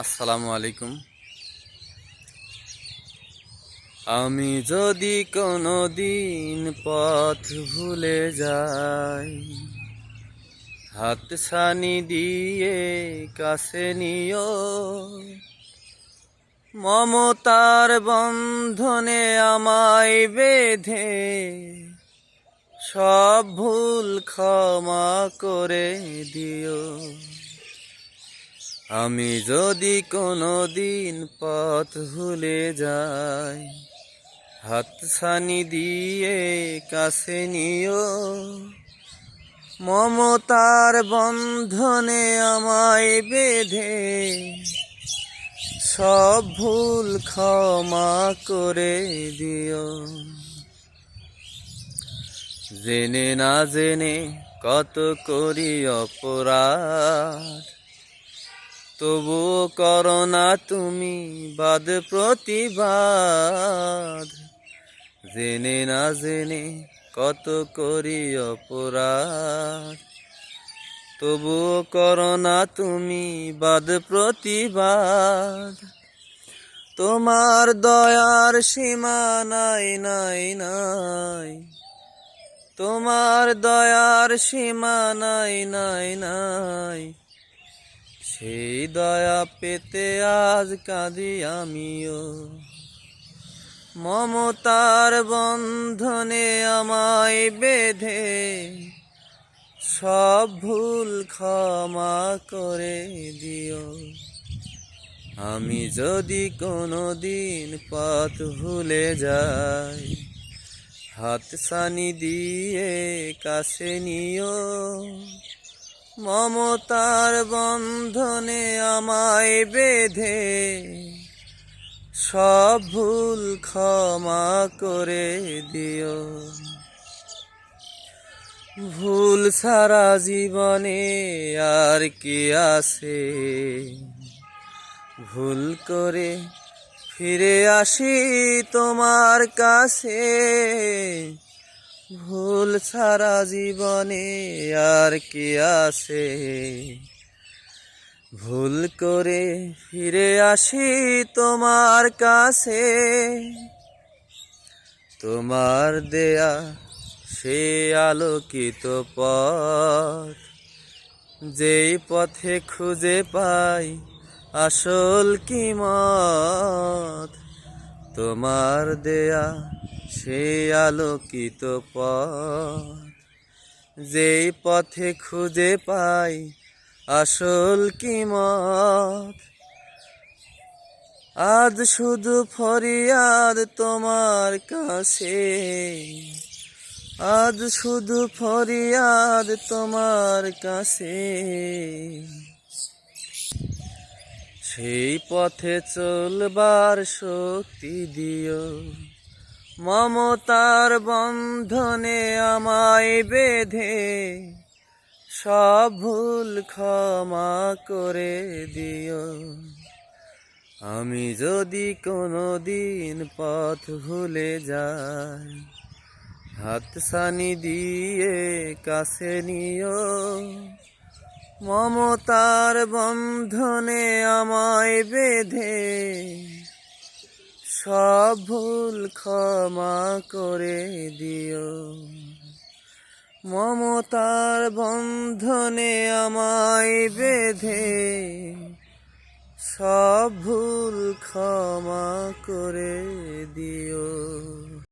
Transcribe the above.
আসসালামু আলাইকুম। আমি যদি কোনো দিন পথ ভুলে যাই, হাত ছানি দিয়ে কাছে নিও, মমতার বন্ধনে আমায় বেঁধে সব ভুল ক্ষমা করে দিও। আমি যদি কোনো দিন পথ ভুলে যাই, হাত ছানি দিয়ে কাছে নিও, মমতার বন্ধনে আমায় বেঁধে সব ভুল ক্ষমা করে দিও। জেনে না জেনে কত করি অপরাধ, তবুও করো না তুমি বাদ প্রতিবাদ। জেনে না জেনে কত করি অপরাধ, তবুও করো না তুমি বাদ প্রতিবাদ। তোমার দয়ার সীমা নাই নাই নাই, তোমার দয়ার সীমা নাই নাই নাই। সেই দয়া পেতে আজ কাঁদি আমিও, মমতার বন্ধনে আমায় বেঁধে সব ভুল ক্ষমা করে দিও। আমি যদি কোনো দিন পথ ভুলে যাই, হাত ছানি দিয়ে কাছে নিও, মমতার বন্ধনে আমায় বেঁধে সব ভুল ক্ষমা করে দিও। ভুল ছাড়া জীবনে আর কি আছে, ভুল করে ফিরে আসি তোমার কাছে। ভুল ছাড়া জীবনে আর কি আছে, ভুল করে ফিরে আসি তোমার কাছে। তোমার দেয়া সে আলোকিত পথ, যেই পথে খুঁজে পাই আসল কিমত। তোমার দেয়া সে আলোকিত পথ, যেই পথে খুঁজে পাই আসল কিমত। আজ শুধু ফরিয়াদ তোমার কাছে, আজ শুধু ফরিয়াদ তোমার কাছে। সেই পথে চলবার শক্তি দিও, মমতার বন্ধনে আমায় বেঁধে সব ভুল ক্ষমা করে দিও। আমি যদি কোনো দিন পথ ভুলে যাই, হাত ছানি দিয়ে কাছে নিও, মমতার বন্ধনে আমায় বেঁধে সব ভুল ক্ষমা করে দিও। মমতার বন্ধনে আমায় বেঁধে সব ভুল ক্ষমা করে দিও।